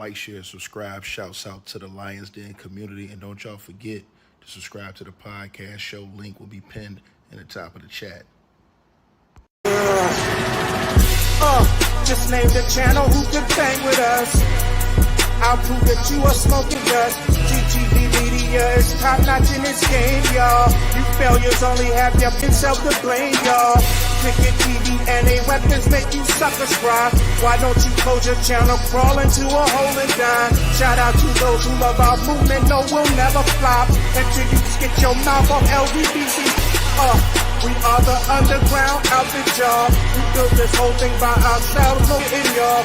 Like, share, subscribe. Shouts out to the Lions Den community. And don't y'all forget to subscribe to the podcast show. Link will be pinned in the top of the chat. Just name the channel who could bang with us. I'll prove that you are smoking dust. GTV Media is top notch in this game, y'all. You failures only have yourself to blame, y'all. Cricket TV and a weapons make you suckers cry. Why don't you close your channel, crawl into a hole and die? Shout out to those who love our movement, no, we'll never flop until you get your mouth off LGBT. We are the underground outfit, y'all. We built this whole thing by ourselves, no in y'all.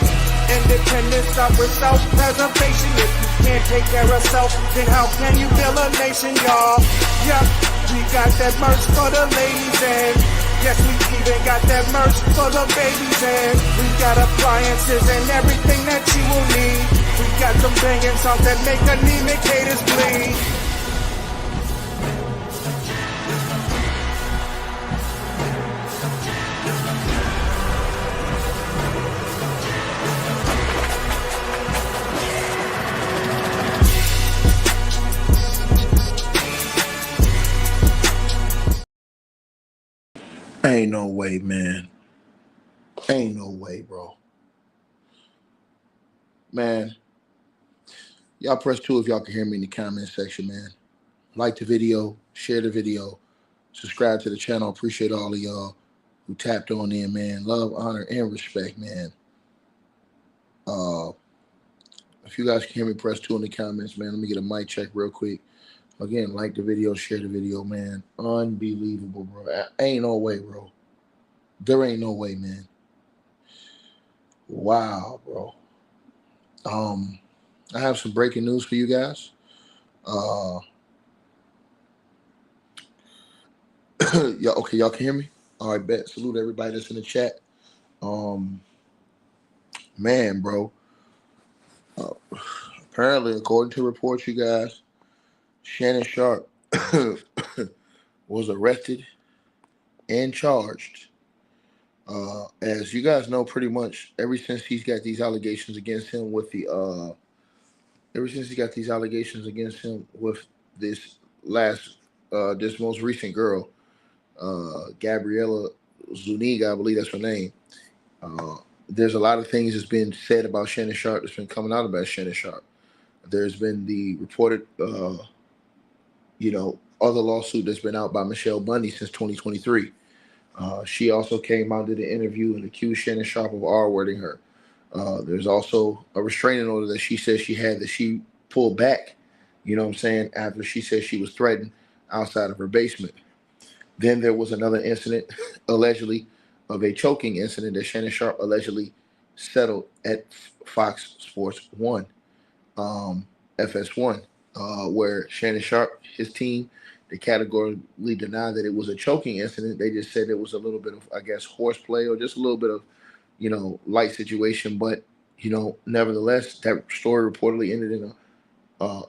Independence up with self-preservation. If you can't take care of self, then how can you build a nation, y'all? Yup, we got that merch for the ladies and yes, we even got that merch for the babies and we got appliances and everything that you will need. We got some banging songs that make anemic haters bleed. Ain't no way, man. Ain't no way, bro. Man, y'all press 2 if y'all can hear me in the comment section, man. Like the video, share the video, subscribe to the channel. Appreciate all of y'all who tapped on in, man. Love, honor, and respect, man. If you guys can hear me, press 2 in the comments, man. Let me get a mic check real quick. Again, like the video, share the video, man. Unbelievable, bro. Ain't no way, bro. There ain't no way, man. Wow, bro. I have some breaking news for you guys. Y'all can hear me? All right, bet. Salute everybody that's in the chat. Man, bro. Apparently, according to reports, you guys, Shannon Sharpe was arrested and charged. As you guys know, pretty much ever since he's got these allegations against him with this this most recent girl, Gabriella Zuniga, I believe that's her name. There's a lot of things that's been said about Shannon Sharpe that's been coming out about Shannon Sharpe. There's been the reported, other lawsuit that's been out by Michelle Bundy since 2023. She also came out, did an interview, and accused Shannon Sharpe of R-wording her. There's also a restraining order that she says she had that she pulled back, after she said she was threatened outside of her basement. Then there was another incident, allegedly, of a choking incident that Shannon Sharpe allegedly settled at Fox Sports 1, FS1, where Shannon Sharpe, his team, they categorically denied that it was a choking incident. They just said it was a little bit of, I guess, horseplay or just a little bit of, light situation. But, nevertheless, that story reportedly ended in a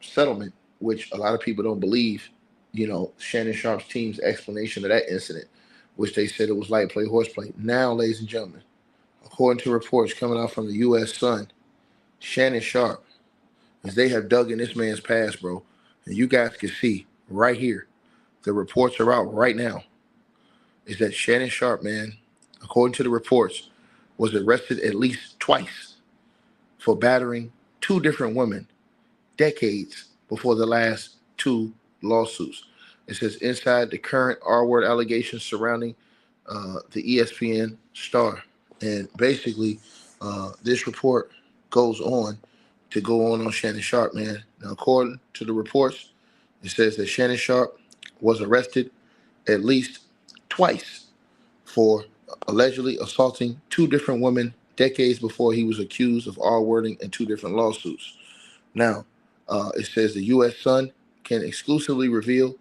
settlement, which a lot of people don't believe, Shannon Sharpe's team's explanation of that incident, which they said it was light play, horseplay. Now, ladies and gentlemen, according to reports coming out from the U.S. Sun, Shannon Sharpe, as they have dug in this man's past, bro, and you guys can see right here, the reports are out right now, is that Shannon Sharpe, man, according to the reports, was arrested at least twice for battering 2 different women decades before the last 2 lawsuits. It says inside the current R-word allegations surrounding the ESPN star. And basically, this report goes on to go on Shannon Sharpe, man. Now, according to the reports, it says that Shannon Sharpe was arrested at least twice for allegedly assaulting 2 different women decades before he was accused of R-wording in 2 different lawsuits. Now, it says the U.S. Sun can exclusively reveal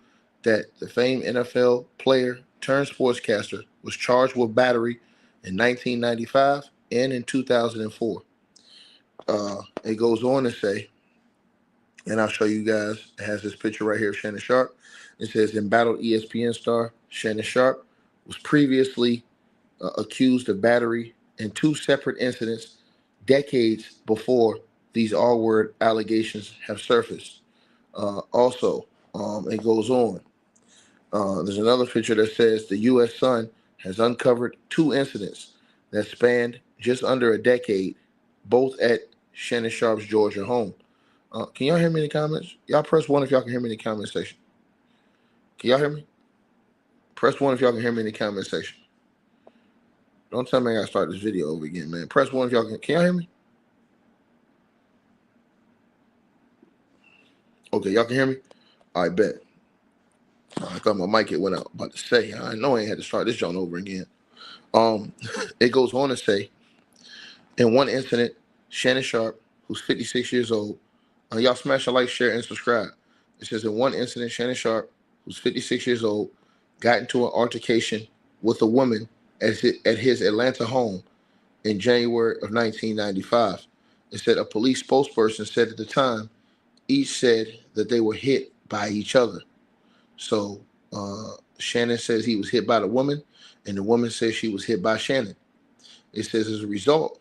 that the famed NFL player turned sportscaster was charged with battery in 1995 and in 2004. It goes on to say, and I'll show you guys, it has this picture right here of Shannon Sharpe. It says embattled ESPN star Shannon Sharpe was previously accused of battery in 2 separate incidents decades before these R-word allegations have surfaced. Also, it goes on. There's another picture that says the U.S. Sun has uncovered two incidents that spanned just under a decade, both at Shannon Sharpe's Georgia home. Can y'all hear me in the comments? Y'all press one if y'all can hear me in the comment section. Can y'all hear me? Press one if y'all can hear me in the comment section. Don't tell me I gotta start this video over again, man. Press one if y'all can. Can y'all hear me? Okay, y'all can hear me? I bet. I thought my mic went out. About to say, I know I ain't had to start this joint over again. It goes on to say, in one incident, Shannon Sharpe, who's 56 years old, y'all smash a like, share, and subscribe. It says, in one incident, Shannon Sharpe, who's 56 years old, got into an altercation with a woman at his Atlanta home in January of 1995. It said a police spokesperson said at the time, each said that they were hit by each other. So Shannon says he was hit by the woman, and the woman says she was hit by Shannon. It says as a result,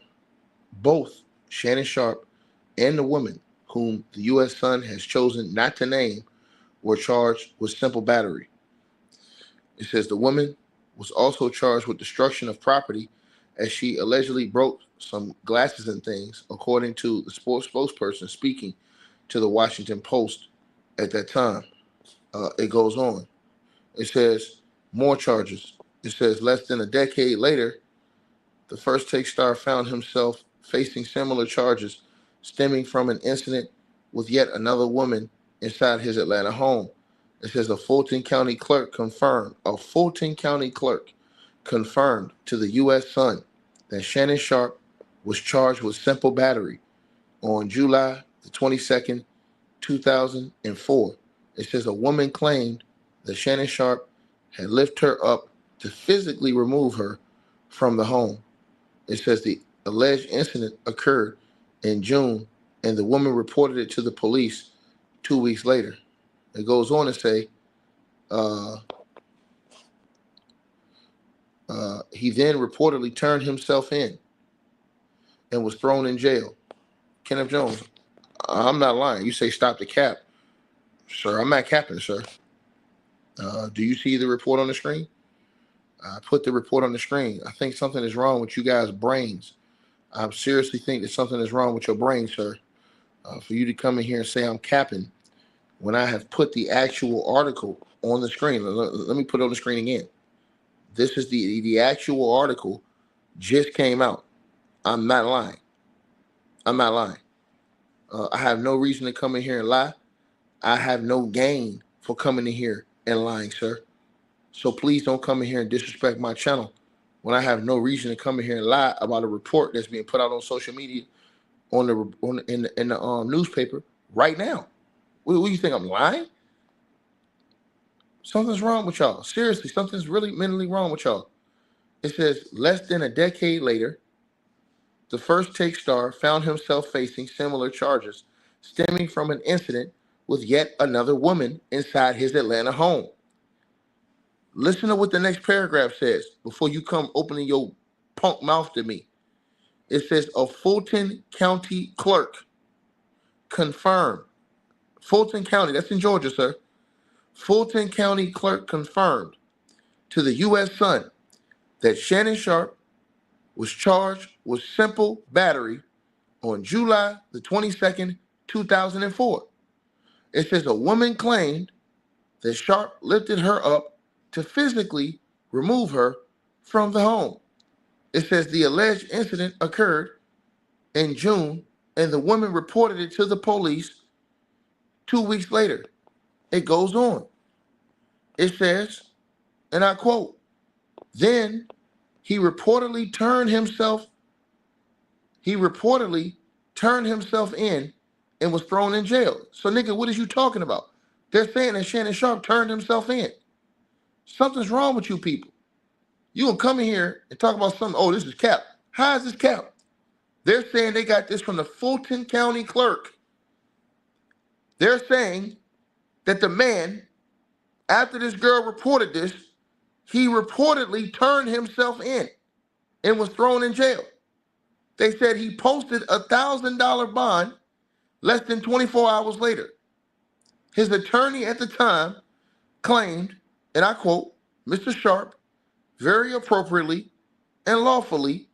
both Shannon Sharpe and the woman, whom the U.S. Sun has chosen not to name, were charged with simple battery. It says the woman was also charged with destruction of property as she allegedly broke some glasses and things, according to the sports spokesperson speaking to the Washington Post at that time. It goes on. It says more charges. It says less than a decade later, the first take star found himself facing similar charges stemming from an incident with yet another woman inside his Atlanta home. It says a Fulton County clerk confirmed to the U.S. Sun that Shannon Sharpe was charged with simple battery on July the 22nd, 2004. It says a woman claimed that Shannon Sharpe had lifted her up to physically remove her from the home. It says the alleged incident occurred in June, and the woman reported it to the police 2 weeks later. It goes on to say he then reportedly turned himself in and was thrown in jail. Kenneth Jones, I'm not lying. You say stop the cap. Sir, I'm not capping, sir. Do you see the report on the screen? I put the report on the screen. I think something is wrong with you guys' brains. I seriously think that something is wrong with your brain, sir. For you to come in here and say I'm capping when I have put the actual article on the screen. Let me put it on the screen again. This is the actual article just came out. I'm not lying. I'm not lying. I have no reason to come in here and lie. I have no gain for coming in here and lying, sir. So please don't come in here and disrespect my channel when I have no reason to come in here and lie about a report that's being put out on social media, in the newspaper right now. What do you think, I'm lying? Something's wrong with y'all. Seriously, something's really mentally wrong with y'all. It says less than a decade later, the first take star found himself facing similar charges stemming from an incident with yet another woman inside his Atlanta home. Listen to what the next paragraph says before you come opening your punk mouth to me. It says a Fulton County clerk confirmed. Fulton County, that's in Georgia, sir. Fulton County clerk confirmed to the U.S. Sun that Shannon Sharpe was charged with simple battery on July the 22nd, 2004. It says a woman claimed that Sharpe lifted her up to physically remove her from the home. It says the alleged incident occurred in June, and the woman reported it to the police 2 weeks later. It goes on. It says, and I quote, then he reportedly turned himself in and was thrown in jail. So nigga, what is you talking about? They're saying that Shannon Sharpe turned himself in. Something's wrong with you people. You gonna come in here and talk about something, oh, this is cap. How is this cap? They're saying they got this from the Fulton County clerk. They're saying that the man, after this girl reported this, he reportedly turned himself in and was thrown in jail. They said he posted a $1,000 bond less than 24 hours later. His attorney at the time claimed, and I quote, Mr. Sharpe very appropriately and lawfully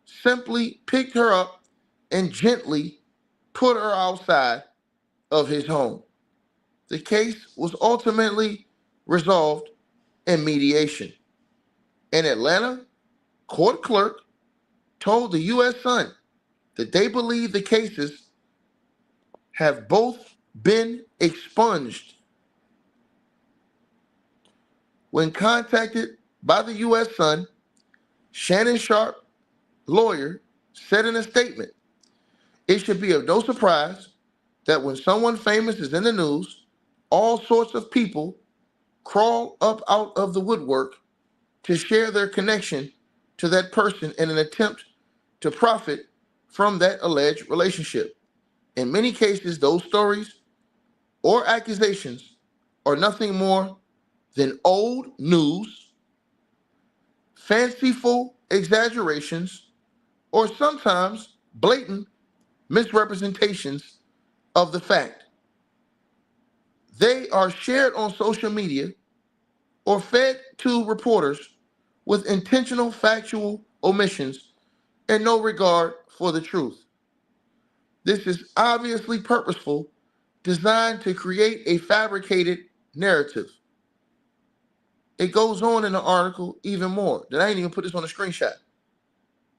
simply picked her up and gently put her outside of his home. The case was ultimately resolved in mediation. An Atlanta court clerk told the U.S. Sun that they believe the cases have both been expunged. When contacted by the U.S. Sun, Shannon Sharpe, lawyer, said in a statement, it should be of no surprise that when someone famous is in the news, all sorts of people crawl up out of the woodwork to share their connection to that person in an attempt to profit from that alleged relationship. In many cases, those stories or accusations are nothing more than old news, fanciful exaggerations, or sometimes blatant misrepresentations of the fact. They are shared on social media or fed to reporters with intentional factual omissions and no regard for the truth. This is obviously purposeful, designed to create a fabricated narrative. It goes on in the article even more. That I ain't even put this on a screenshot.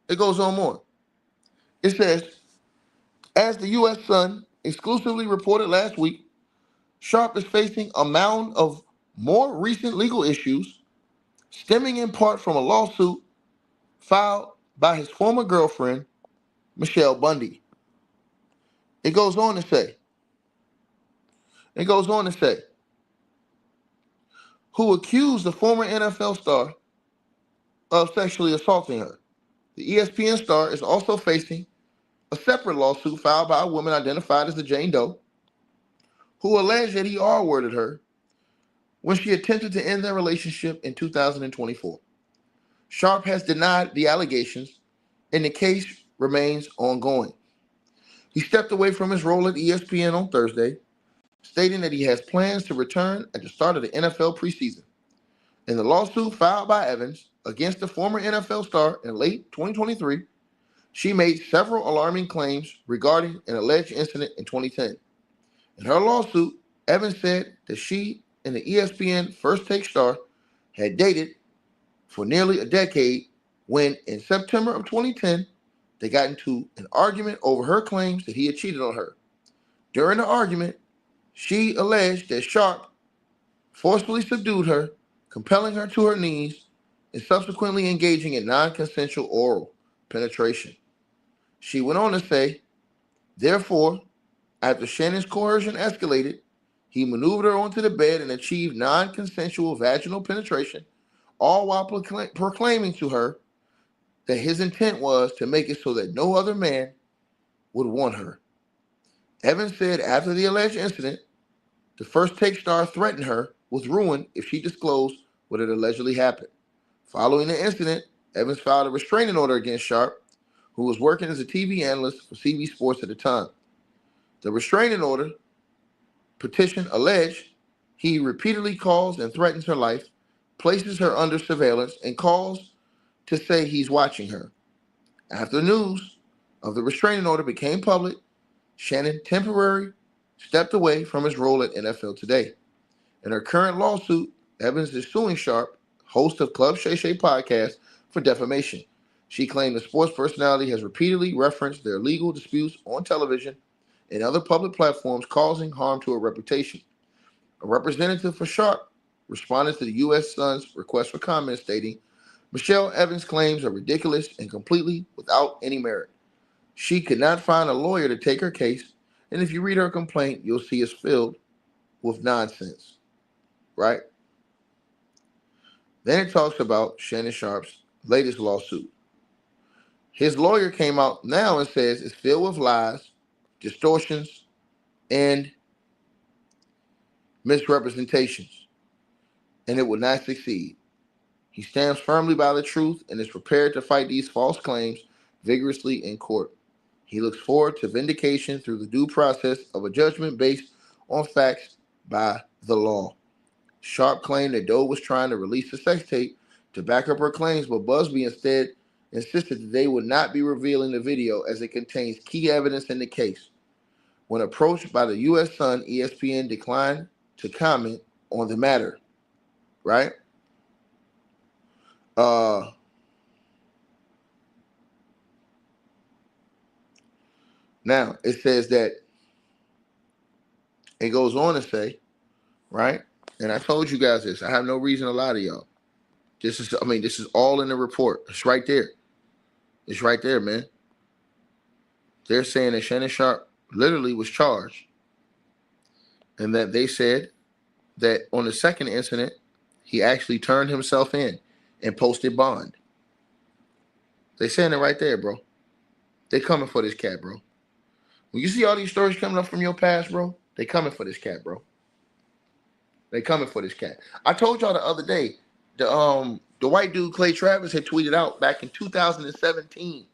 It goes on more. It says, as the U.S. Sun exclusively reported last week, Sharpe is facing a mound of more recent legal issues stemming in part from a lawsuit filed by his former girlfriend, Michelle Bundy. It goes on to say, who accused the former NFL star of sexually assaulting her. The ESPN star is also facing a separate lawsuit filed by a woman identified as the Jane Doe, who alleged that he R-worded her when she attempted to end their relationship in 2024. Sharpe has denied the allegations, and the case remains ongoing. He stepped away from his role at ESPN on Thursday, stating that he has plans to return at the start of the NFL preseason. In the lawsuit filed by Evans against the former NFL star in late 2023, she made several alarming claims regarding an alleged incident in 2010. In her lawsuit, Evans said that she and the ESPN First Take star had dated for nearly a decade when, in September of 2010, they got into an argument over her claims that he had cheated on her. During the argument, she alleged that Sharpe forcefully subdued her, compelling her to her knees, and subsequently engaging in non-consensual oral penetration. She went on to say, therefore, after Shannon's coercion escalated, he maneuvered her onto the bed and achieved non-consensual vaginal penetration, all while proclaiming to her that his intent was to make it so that no other man would want her. Evans said after the alleged incident, the First Take star threatened her with ruin if she disclosed what had allegedly happened. Following the incident, Evans filed a restraining order against Sharpe, who was working as a TV analyst for CB Sports at the time. The restraining order petition alleged he repeatedly calls and threatens her life, places her under surveillance, and calls to say he's watching her. After news of the restraining order became public, Shannon temporarily stepped away from his role at NFL Today. In her current lawsuit, Evans is suing Sharpe, host of Club Shay Shay podcast, for defamation. She claimed the sports personality has repeatedly referenced their legal disputes on television and other public platforms, causing harm to her reputation. A representative for Sharpe responded to the U.S. Sun's request for comment, stating, Michelle Evans' claims are ridiculous and completely without any merit. She could not find a lawyer to take her case, and if you read her complaint, you'll see it's filled with nonsense, right? Then it talks about Shannon Sharpe's latest lawsuit. His lawyer came out now and says it's filled with lies, distortions, and misrepresentations, and it will not succeed. He stands firmly by the truth and is prepared to fight these false claims vigorously in court. He looks forward to vindication through the due process of a judgment based on facts by the law. Sharpe claimed that Doe was trying to release the sex tape to back up her claims, but Busby instead insisted that they would not be revealing the video as it contains key evidence in the case. When approached by the U.S. Sun, ESPN declined to comment on the matter. Right? Now, it says that it goes on to say, right? And I told you guys this. I have no reason to lie to y'all. This is all in the report. It's right there. It's right there, man. They're saying that Shannon Sharpe literally was charged. And that they said that on the second incident, he actually turned himself in and posted bond. They saying it right there, bro. They coming for this cat, bro. When you see all these stories coming up from your past, bro, they coming for this cat, bro. They coming for this cat. I told y'all the other day, the white dude Clay Travis had tweeted out back in 2017.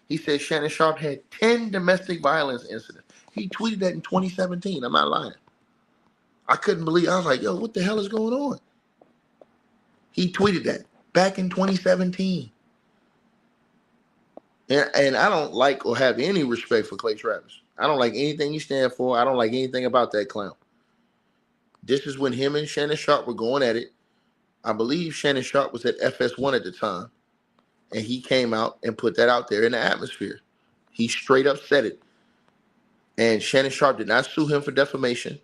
He said Shannon Sharpe had 10 domestic violence incidents. He tweeted that in 2017. I'm not lying. I couldn't believe. I was like, yo, what the hell is going on? He tweeted that back in 2017. And I don't like or have any respect for Clay Travis. I don't like anything he stands for. I don't like anything about that clown. This is when him and Shannon Sharpe were going at it. I believe Shannon Sharpe was at FS1 at the time. And he came out and put that out there in the atmosphere. He straight up said it. And Shannon Sharpe did not sue him for defamation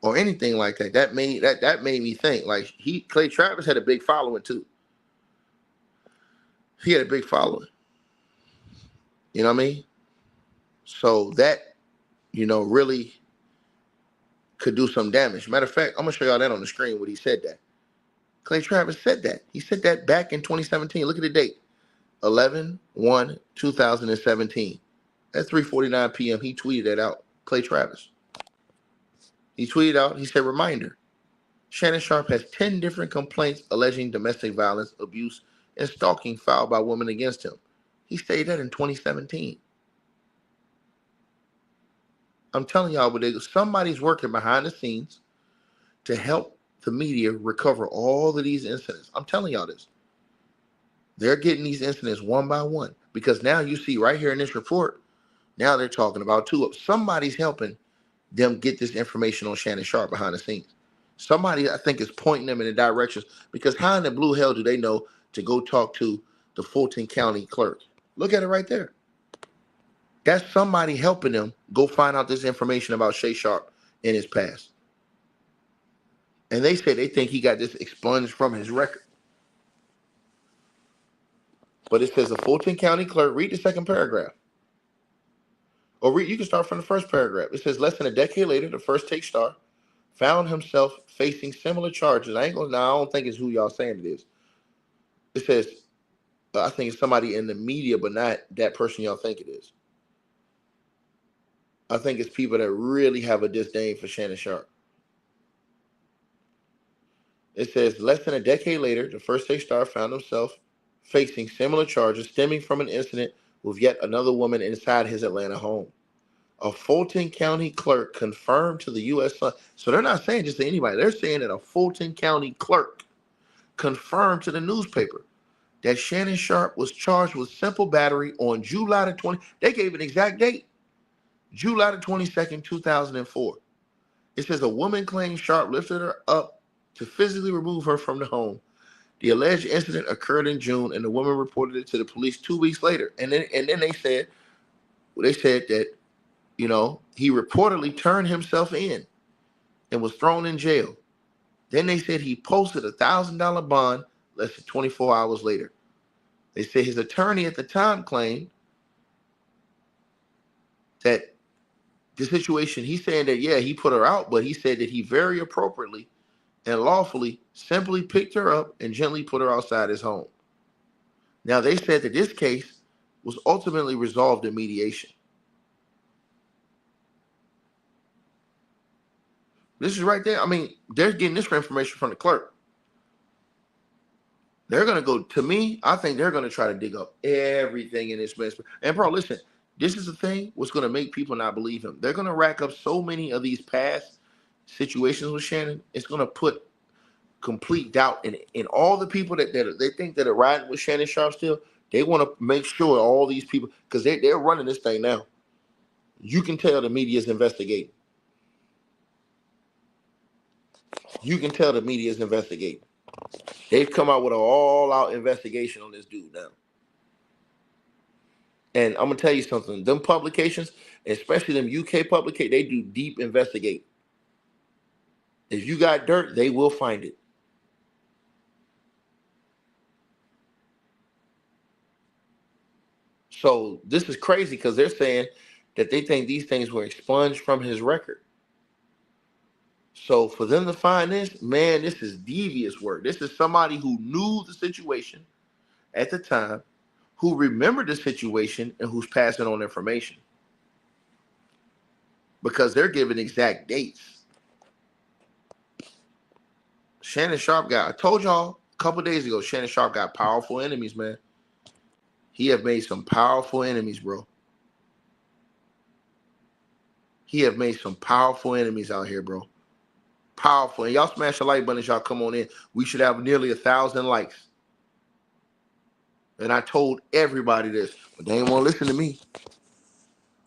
or anything like that. That made me think. Like Clay Travis had a big following too. He had a big following. You know what I mean? So that, really could do some damage. Matter of fact, I'm gonna show y'all that on the screen when he said that. Clay Travis said that. He said that back in 2017. Look at the date. 11/1/2017. At 3:49 p.m., he tweeted that out. Clay Travis. He tweeted out, he said, reminder, Shannon Sharpe has 10 different complaints alleging domestic violence, abuse, and stalking filed by women against him. He stated that in 2017. I'm telling y'all, but somebody's working behind the scenes to help the media recover all of these incidents. I'm telling y'all this. They're getting these incidents one by one because now you see right here in this report, now they're talking about two of somebody's helping them get this information on Shannon Sharpe behind the scenes. Somebody, I think, is pointing them in the directions because how in the blue hell do they know to go talk to the Fulton County clerk? Look at it right there. That's somebody helping them go find out this information about Shay Sharpe in his past. And they say they think he got this expunged from his record. But it says the Fulton County clerk, read the second paragraph. Or you can start from the first paragraph. It says less than a decade later, the first take star found himself facing similar charges. I don't think it's who y'all saying it is. It says, I think it's somebody in the media, but not that person y'all think it is. I think it's people that really have a disdain for Shannon Sharpe. It says less than a decade later, the first take star found himself facing similar charges stemming from an incident with yet another woman inside his Atlanta home. A Fulton County clerk confirmed to the U.S. Sun. So they're not saying just to anybody. They're saying that a Fulton County clerk confirmed to the newspaper that Shannon Sharpe was charged with simple battery on July the 20th. They gave an exact date. July the 22nd, 2004. It says a woman claimed Sharpe lifted her up to physically remove her from the home. The alleged incident occurred in June, and the woman reported it to the police 2 weeks later. And then they said that, he reportedly turned himself in and was thrown in jail. Then they said he posted a $1,000 bond less than 24 hours later. They said his attorney at the time claimed that the situation, he's saying that, yeah, he put her out, but he said that he very appropriately and lawfully simply picked her up and gently put her outside his home. Now, they said that this case was ultimately resolved in mediation. This is right there. I mean, they're getting this information from the clerk. They're gonna go. To me, I think they're gonna try to dig up everything in this mess. And bro, listen, this is the thing. What's gonna make people not believe him? They're gonna rack up so many of these past situations with Shannon. It's gonna put complete doubt in all the people that they think that are riding with Shannon Sharpe still. They want to make sure all these people, because they're running this thing now. You can tell the media's investigating. You can tell the media's investigating. They've come out with an all-out investigation on this dude now. And I'm gonna tell you something. Them publications, especially them UK publications, they do deep investigate. If you got dirt, they will find it. So this is crazy because they're saying that they think these things were expunged from his record. So for them to find this, man, this is devious work. This is somebody who knew the situation at the time, who remembered the situation, and who's passing on information. Because they're giving exact dates. Shannon Sharpe I told y'all a couple days ago, Shannon Sharpe got powerful enemies, man. He have made some powerful enemies, bro. He have made some powerful enemies out here, bro. Powerful. And y'all smash the like button as y'all come on in. We should have nearly 1,000 likes. And I told everybody this, but they didn't want to listen to me.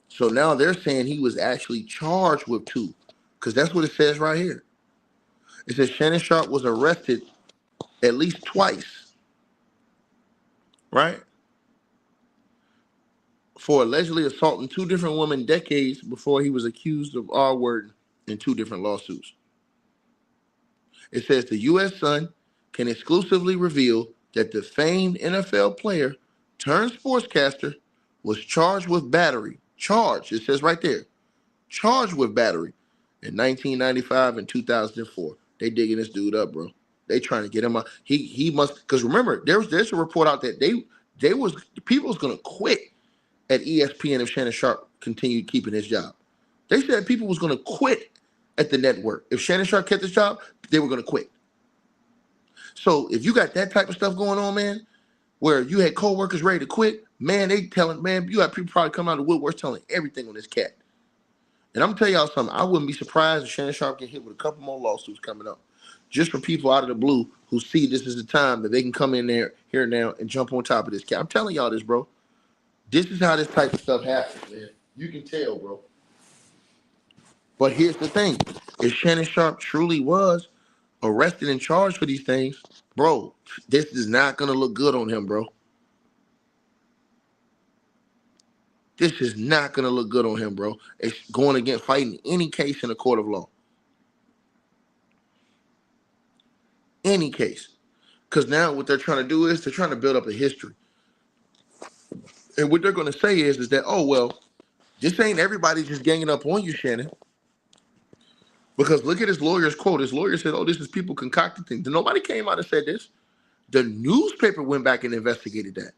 So now they're saying he was actually charged with 2, because that's what it says right here. It says Shannon Sharpe was arrested at least twice, right? For allegedly assaulting 2 different women decades before he was accused of R-word in 2 different lawsuits. It says the U.S. Sun can exclusively reveal that the famed NFL player turned sportscaster was charged with battery. Charged, it says right there. Charged with battery in 1995 and 2004. They digging this dude up, bro. They trying to get him out. He must, because remember, there's a report out that people was gonna quit at ESPN if Shannon Sharpe continued keeping his job. They said people was gonna quit at the network. If Shannon Sharpe kept his job, they were gonna quit. So if you got that type of stuff going on, man, where you had co-workers ready to quit, man, they telling, man, you got people probably coming out of the woodworks telling everything on this cat. And I'm gonna tell y'all something. I wouldn't be surprised if Shannon Sharpe get hit with a couple more lawsuits coming up, just for people out of the blue who see this as the time that they can come in there here now and jump on top of this cat. I'm telling y'all this, bro. This is how this type of stuff happens, man. You can tell, bro. But here's the thing: if Shannon Sharpe truly was arrested and charged for these things, bro, this is not gonna look good on him, bro. This is not gonna look good on him, bro. It's going against fighting any case in a court of law. Any case. Because now what they're trying to do is they're trying to build up a history. And what they're going to say is that, oh, well, this ain't everybody just ganging up on you, Shannon. Because look at his lawyer's quote. His lawyer said, oh, this is people concocting things. Nobody came out and said this. The newspaper went back and investigated that.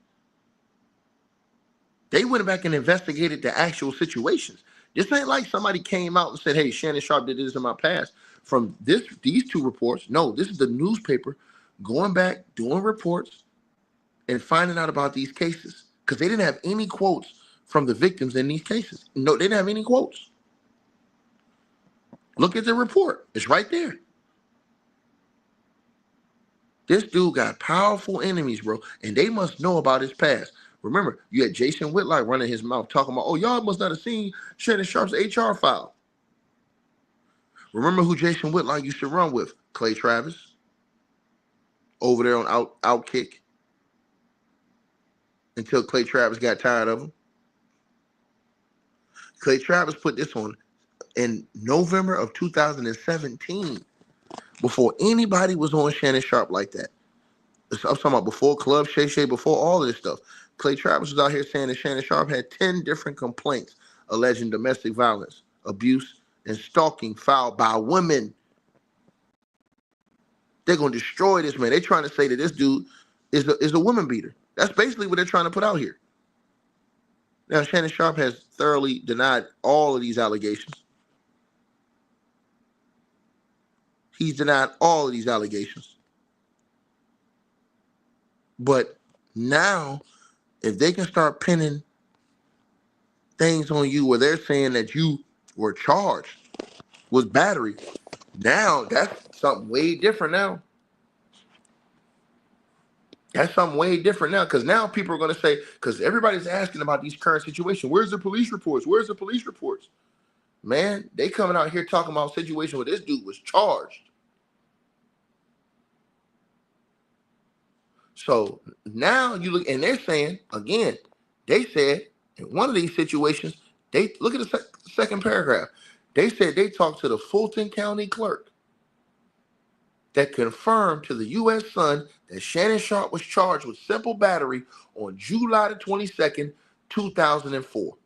They went back and investigated the actual situations. This ain't like somebody came out and said, hey, Shannon Sharpe did this in my past. From these 2 reports, no, this is the newspaper going back, doing reports, and finding out about these cases. Because they didn't have any quotes from the victims in these cases. No, they didn't have any quotes. Look at the report. It's right there. This dude got powerful enemies, bro, and they must know about his past. Remember, you had Jason Whitlock running his mouth talking about, oh, y'all must not have seen Shannon Sharpe's HR file. Remember who Jason Whitlock used to run with? Clay Travis. Over there on Outkick. Until Clay Travis got tired of him. Clay Travis put this on in November of 2017. Before anybody was on Shannon Sharpe like that. I'm talking about before Club Shay Shay, before all of this stuff. Clay Travis was out here saying that Shannon Sharpe had 10 different complaints alleging domestic violence, abuse, and stalking filed by women. They're going to destroy this man. They're trying to say that this dude is a woman beater. That's basically what they're trying to put out here. Now, Shannon Sharpe has thoroughly denied all of these allegations. He's denied all of these allegations. But now, if they can start pinning things on you where they're saying that you were charged with battery, now that's something way different now. That's something way different now, because now people are going to say, because everybody's asking about these current situations. Where's the police reports? Where's the police reports? Man, they coming out here talking about a situation where this dude was charged. So now you look, and they're saying, again, they said in one of these situations, they look at the second paragraph. They said they talked to the Fulton County clerk that confirmed to the U.S. Sun that Shannon Sharpe was charged with simple battery on July the 22nd, 2004.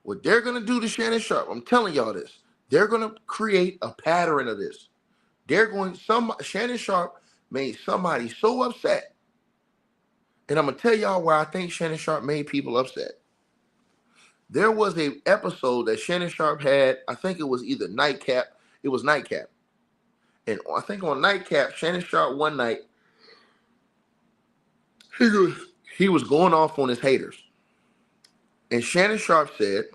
What they're going to do to Shannon Sharpe, I'm telling y'all this, they're going to create a pattern of this. Shannon Sharpe made somebody so upset. And I'm going to tell y'all why I think Shannon Sharpe made people upset. There was a episode that Shannon Sharpe had, I think it was either Nightcap, it was Nightcap. And I think on Nightcap, Shannon Sharpe one night, he was going off on his haters. And Shannon Sharpe said,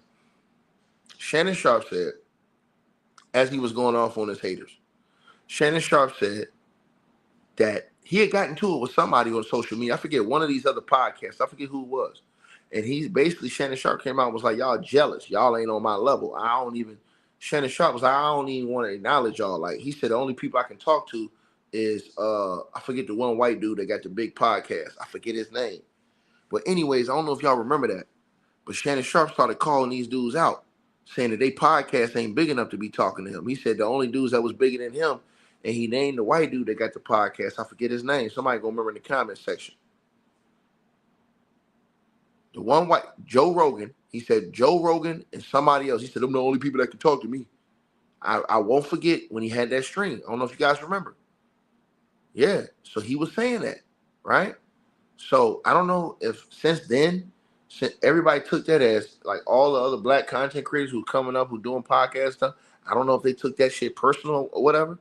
as he was going off on his haters, Shannon Sharpe said that he had gotten to it with somebody on social media. I forget, one of these other podcasts. I forget who it was. And Shannon Sharpe came out and was like, y'all jealous. Y'all ain't on my level. Shannon Sharpe was like, I don't even want to acknowledge y'all. Like, he said, the only people I can talk to is, I forget the one white dude that got the big podcast. I forget his name. But anyways, I don't know if y'all remember that. But Shannon Sharpe started calling these dudes out, saying that they podcast ain't big enough to be talking to him. He said the only dudes that was bigger than him, and he named the white dude that got the podcast. I forget his name. Somebody gonna remember in the comment section. The one white, Joe Rogan, he said Joe Rogan and somebody else. He said, I'm the only people that can talk to me. I won't forget when he had that stream. I don't know if you guys remember. Yeah, so he was saying that, right? So I don't know if since everybody took that as like all the other black content creators who coming up, who doing podcast stuff. I don't know if they took that shit personal or whatever.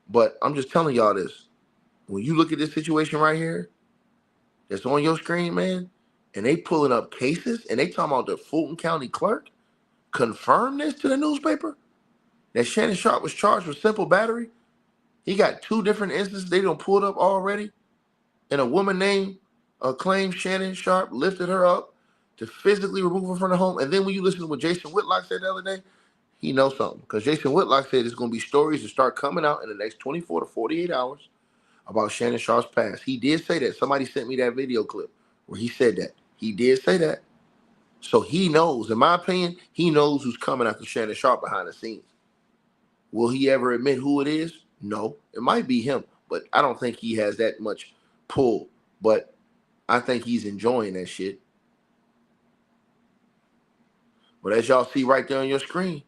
But I'm just telling y'all this. When you look at this situation right here, that's on your screen, man, and they pulling up cases and they talking about the Fulton County clerk confirmed this to the newspaper that Shannon Sharpe was charged with simple battery. He got 2 different instances they done pulled up already. And a woman named claimed Shannon Sharpe lifted her up to physically remove her from the home. And then when you listen to what Jason Whitlock said the other day, he knows something. Because Jason Whitlock said there's going to be stories that start coming out in the next 24 to 48 hours about Shannon Sharpe's past. He did say that. Somebody sent me that video clip where he said that. He did say that. So he knows, in my opinion, he knows who's coming after Shannon Sharpe behind the scenes. Will he ever admit who it is? No. It might be him, but I don't think he has that much pull. But I think he's enjoying that shit. But as y'all see right there on your screen,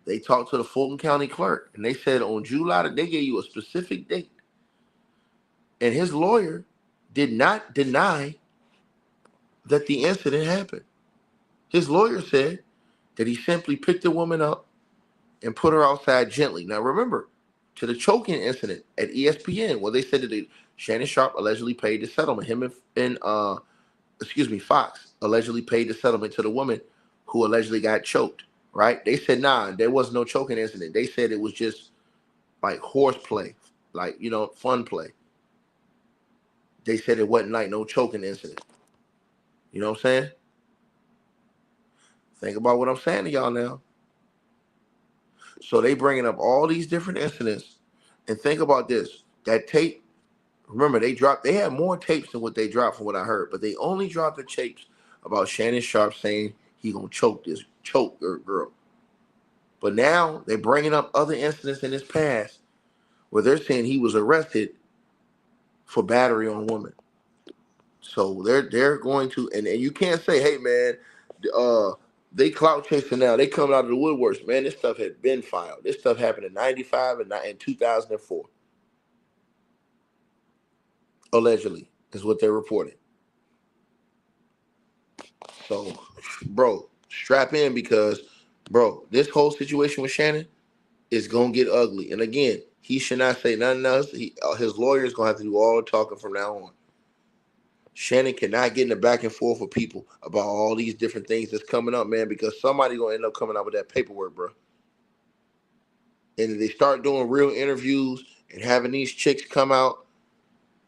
they talked to the Fulton County clerk, and they said on July, they gave you a specific date. And his lawyer did not deny that the incident happened. His lawyer said that he simply picked the woman up and put her outside gently. Now remember, to the choking incident at ESPN, where they said that Shannon Sharpe allegedly paid the settlement. Him and Fox allegedly paid the settlement to the woman who allegedly got choked. Right? They said, nah, there was no choking incident. They said it was just like horseplay, like, fun play. They said it wasn't like no choking incident. You know what I'm saying? Think about what I'm saying to y'all now. So they bringing up all these different incidents, and think about this. That tape, remember, they had more tapes than what they dropped from what I heard, but they only dropped the tapes about Shannon Sharpe saying he gonna choke girl. But now they're bringing up other incidents in his past where they're saying he was arrested for battery on women. So they're going to, and you can't say, hey man, they clout chasing now. They coming out of the woodworks, man. This stuff had been filed. This stuff happened in 95 and 2004. Allegedly, is what they're reporting. So, bro, strap in because, bro, this whole situation with Shannon is going to get ugly. And again, He should not say nothing else. His lawyer is gonna have to do all the talking from now on. Shannon cannot get in the back and forth with people about all these different things that's coming up, man, because somebody gonna end up coming out with that paperwork, bro. And if they start doing real interviews and having these chicks come out,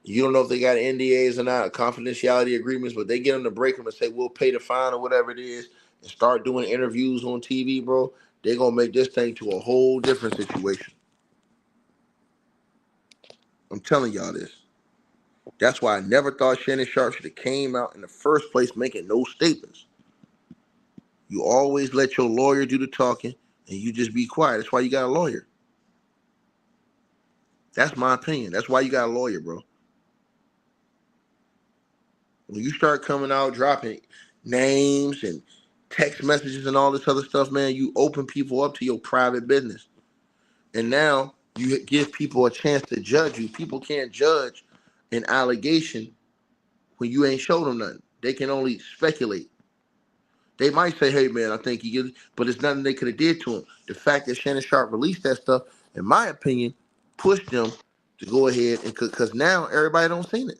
you don't know if they got NDAs or not, confidentiality agreements, but they get them to break them and say, we'll pay the fine or whatever it is, and start doing interviews on TV, bro. They're going to make this thing to a whole different situation. I'm telling y'all this. That's why I never thought Shannon Sharpe should have came out in the first place making no statements. You always let your lawyer do the talking, and you just be quiet. That's why you got a lawyer. That's my opinion. That's why you got a lawyer, bro. When you start coming out dropping names and text messages and all this other stuff, man, you open people up to your private business. And now you give people a chance to judge you. People can't judge an allegation when you ain't showed them nothing. They can only speculate. They might say, hey, man, I think he gets it, but it's nothing they could have did to him. The fact that Shannon Sharpe released that stuff, in my opinion, pushed them to go ahead and because now everybody don't seen it.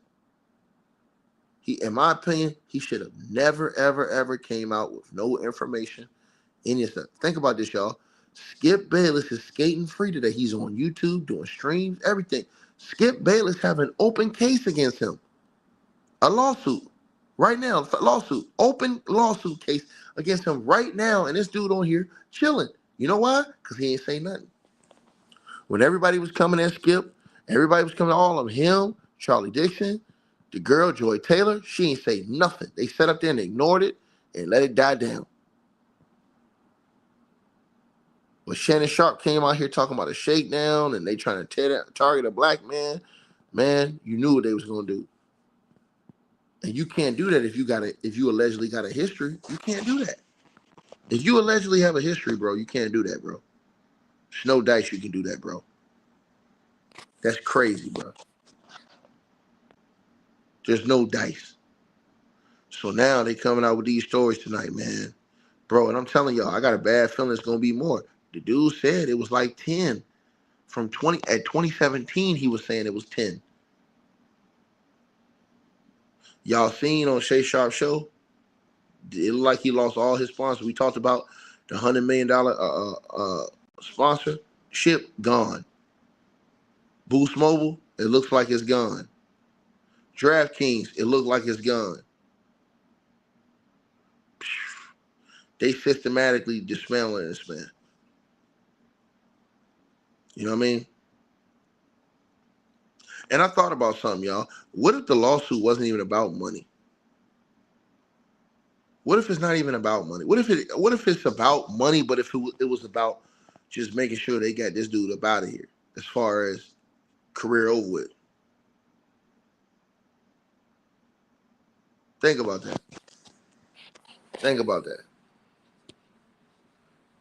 In my opinion, he should have never, ever, ever came out with no information. Any stuff. Think about this, y'all. Skip Bayless is skating free today. He's on YouTube doing streams, everything. Skip Bayless have an open case against him. A lawsuit. Right now, lawsuit. Open lawsuit case against him right now. And this dude on here chilling. You know why? Because he ain't say nothing. When everybody was coming at Skip, everybody was coming at all of him, Charlie Dixon, the girl, Joy Taylor, she ain't say nothing. They sat up there and ignored it and let it die down. When Shannon Sharpe came out here talking about a shakedown and they trying to target a black man, man, you knew what they was gonna do. And you can't do that if you allegedly got a history. You can't do that. If you allegedly have a history, bro, you can't do that, bro. There's no dice you can do that, bro. That's crazy, bro. There's no dice. So now they coming out with these stories tonight, man. Bro, and I'm telling y'all, I got a bad feeling it's gonna be more. The dude said it was like 10. From 2017, he was saying it was 10. Y'all seen on Shay Sharp show? It looked like he lost all his sponsors. We talked about the $100 million sponsorship gone. Boost Mobile, it looks like it's gone. DraftKings, it looks like it's gone. They systematically dismantling this man. You know what I mean? And I thought about something, y'all. What if the lawsuit wasn't even about money? What if it's not even about money? What if it's about money, but if it was about just making sure they got this dude up out of here as far as career over with? Think about that. Think about that.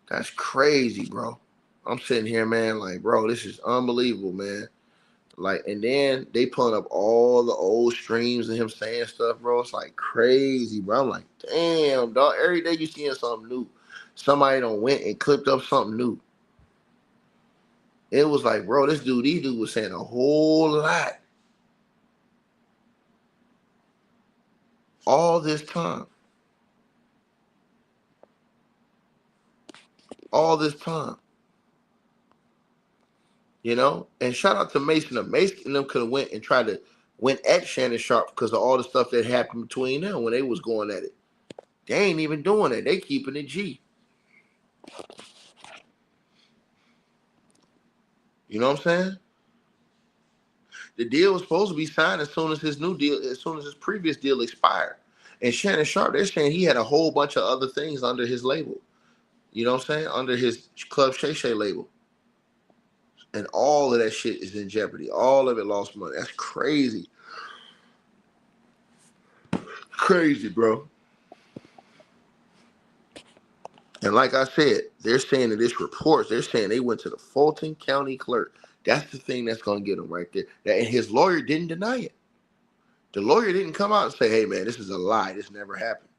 That's crazy, bro. I'm sitting here, man, like, bro, this is unbelievable, man. Like, and then they pulling up all the old streams of him saying stuff, bro. It's like crazy, bro. I'm like, damn, dog. Every day you seeing something new. Somebody done went and clipped up something new. It was like, bro, these dude was saying a whole lot. All this time. All this time. You know? And shout out to Mason. Mason and them could have went and tried to went at Shannon Sharpe because of all the stuff that happened between them when they was going at it. They ain't even doing it. They keeping it G. You know what I'm saying? The deal was supposed to be signed as soon as his previous deal expired. And Shannon Sharpe, they're saying he had a whole bunch of other things under his label. You know what I'm saying? Under his Club Shay Shay label. And all of that shit is in jeopardy. All of it lost money. That's crazy. Crazy, bro. And like I said, they're saying in this report, they're saying they went to the Fulton County clerk. That's the thing that's going to get them right there. And his lawyer didn't deny it. The lawyer didn't come out and say, hey, man, this is a lie. This never happened.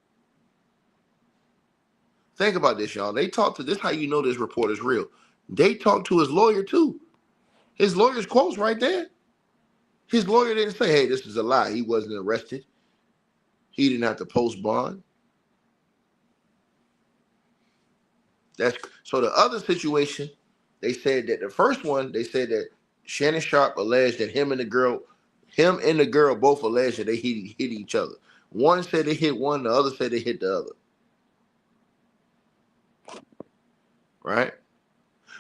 Think about this, y'all. They talked to this, how you know this report is real. They talked to his lawyer, too. His lawyer's quote's right there. His lawyer didn't say, hey, this is a lie. He wasn't arrested. He didn't have to post bond. That's so the other situation, they said that the first one, they said that Shannon Sharpe alleged that him and the girl both alleged that they hit each other. One said they hit one, the other said they hit the other. Right?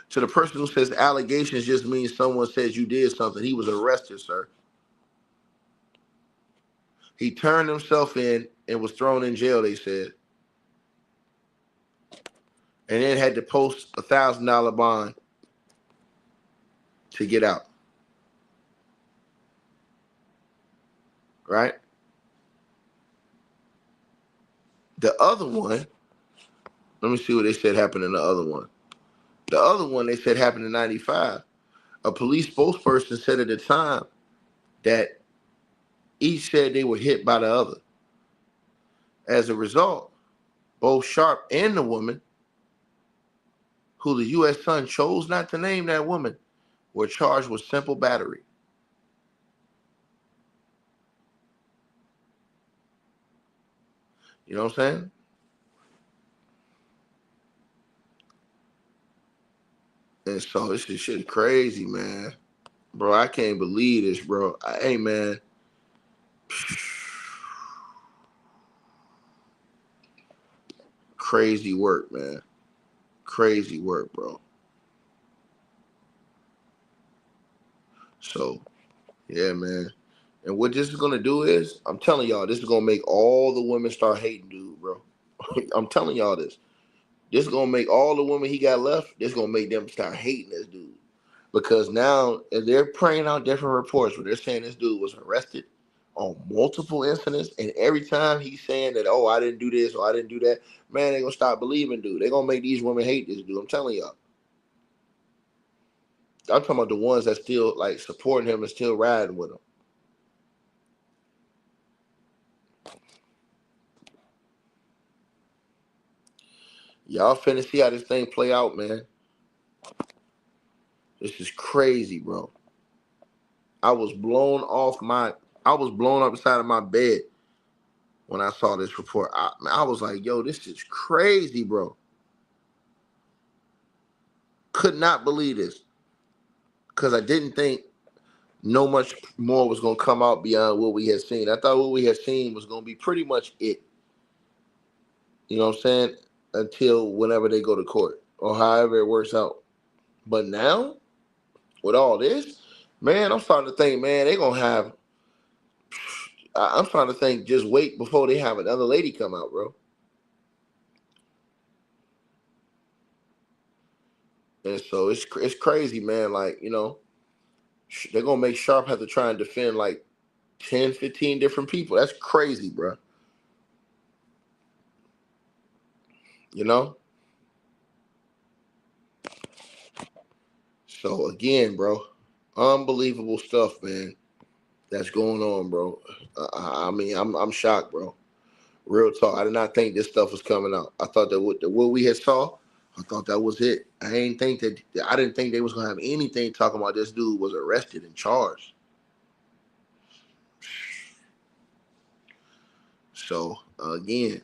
To the person who says allegations just means someone says you did something. He was arrested, sir. He turned himself in and was thrown in jail, they said. And then had to post $1,000 bond to get out. Right? The other one, let me see what they said happened in the other one. The other one they said happened in 95. A police spokesperson said at the time that each said they were hit by the other. As a result, both Sharpe and the woman, who the U.S. Sun chose not to name that woman, were charged with simple battery. You know what I'm saying? And so this shit crazy, man. Bro, I can't believe this, bro. Hey, man. Crazy work, man. Crazy work, bro. So, yeah, man. And what this is gonna do is, I'm telling y'all, this is gonna make all the women start hating dude, bro. I'm telling y'all this. This is gonna make all the women he got left, this is gonna make them start hating this dude. Because now they're praying out different reports where they're saying this dude was arrested on multiple incidents, and every time he's saying that, oh, I didn't do this or I didn't do that, man, they're gonna stop believing dude. They're gonna make these women hate this dude. I'm telling y'all. I'm talking about the ones that still like supporting him and still riding with him. Y'all finna see how this thing play out, man. This is crazy, bro. I was blown up inside of my bed when I saw this report. I was like, yo, this is crazy, bro. Could not believe this. Because I didn't think no much more was going to come out beyond what we had seen. I thought what we had seen was going to be pretty much it. You know what I'm saying? Until whenever they go to court or however it works out. But now, with all this, man, I'm starting to think, man, they're going to have, I'm starting to think just wait before they have another lady come out, bro. And so it's crazy, man. Like, you know, they're going to make Sharpe have to try and defend like 10, 15 different people. That's crazy, bro. You know? So again, bro, unbelievable stuff, man. That's going on, bro. I mean, I'm shocked, bro. Real talk. I did not think this stuff was coming out. I thought that what we had saw, I thought that was it. I didn't think they was gonna have anything talking about this dude was arrested and charged. So again,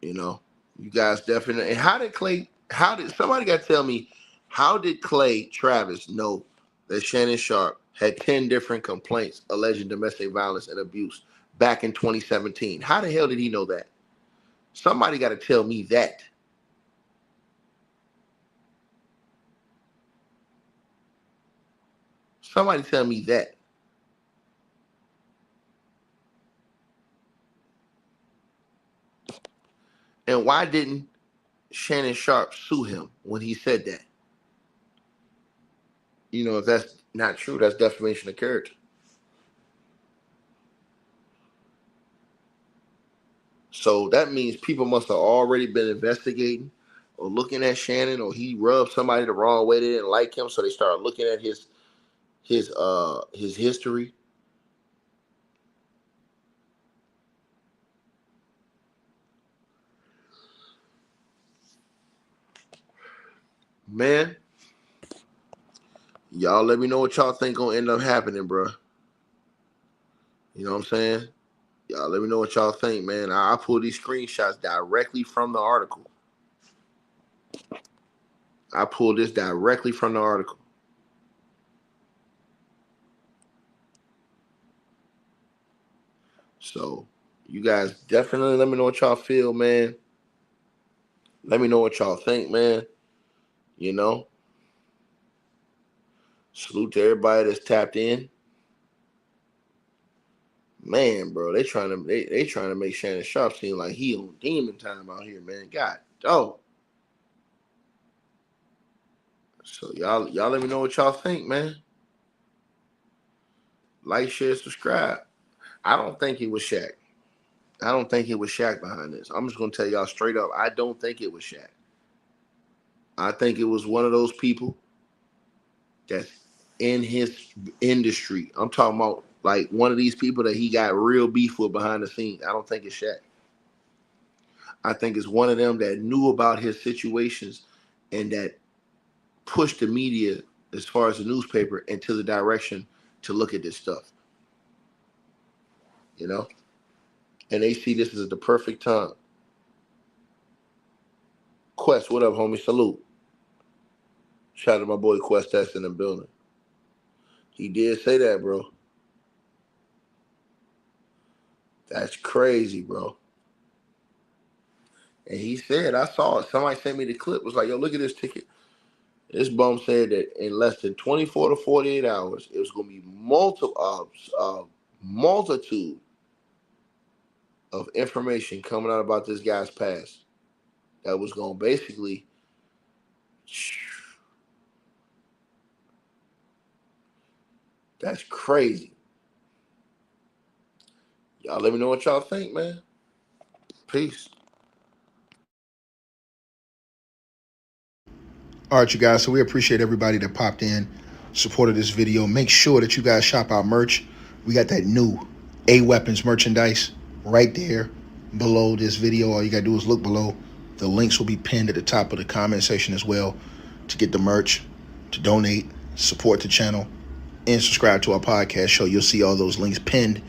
you know, you guys definitely. And how did Clay? How did somebody got to tell me? How did Clay Travis know that Shannon Sharpe had 10 different complaints alleging domestic violence and abuse back in 2017? How the hell did he know that? Somebody got to tell me that. Somebody tell me that. And why didn't Shannon Sharpe sue him when he said that? You know, if that's not true, that's defamation of character. So that means people must have already been investigating or looking at Shannon, or he rubbed somebody the wrong way. They didn't like him, so they started looking at his history. Man, y'all let me know what y'all think gonna end up happening, bro. You know what I'm saying? Y'all let me know what y'all think, man. I pulled these screenshots directly from the article. I pulled this directly from the article. So you guys definitely let me know what y'all feel, man. Let me know what y'all think, man. You know, salute to everybody that's tapped in. Man, bro, they trying to make Shannon Sharpe seem like he on demon time out here, man. God, oh. So y'all let me know what y'all think, man. Like, share, subscribe. I don't think it was Shaq. I don't think it was Shaq behind this. I'm just gonna tell y'all straight up. I don't think it was Shaq. I think it was one of those people that's in his industry. I'm talking about like one of these people that he got real beef with behind the scenes. I don't think it's Shaq. I think it's one of them that knew about his situations and that pushed the media, as far as the newspaper, into the direction to look at this stuff. You know? And they see this as the perfect time. Quest, what up, homie? Salute. Shout out to my boy Quest that's in the building. He did say that, bro. That's crazy, bro. And he said, I saw it. Somebody sent me the clip. Was like, yo, look at this ticket. This bum said that in less than 24 to 48 hours, it was going to be multitude of information coming out about this guy's past that was going to basically that's crazy. Y'all let me know what y'all think, man. Peace. All right, you guys, so we appreciate everybody that popped in, supported this video. Make sure that you guys shop our merch. We got that new A-Weapons merchandise right there below this video. All you got to do is look below. The links will be pinned at the top of the comment section as well to get the merch, to donate, support the channel, and subscribe to our podcast show. You'll see all those links pinned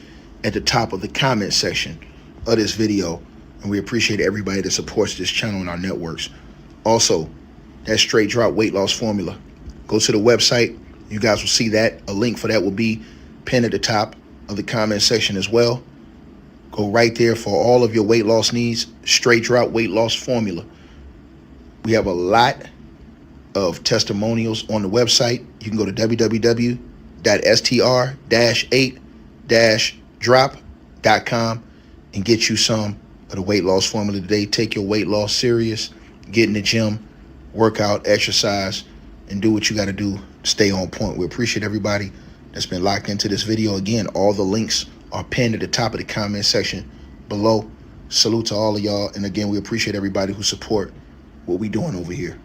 at the top of the comment section of this video. And we appreciate everybody that supports this channel and our networks. Also, that straight drop weight loss formula. Go to the website. You guys will see that. A link for that will be pinned at the top of the comment section as well. Go right there for all of your weight loss needs. Straight drop weight loss formula. We have a lot of testimonials on the website. You can go to www.str-8-drop.com and get you some of the weight loss formula today. Take your weight loss serious. Get in the gym. Work out, exercise, and do what you got to do. Stay on point. We appreciate everybody that's been locked into this video. Again, all the links are pinned at the top of the comment section below. Salute to all of y'all. And again, we appreciate everybody who support what we doing over here.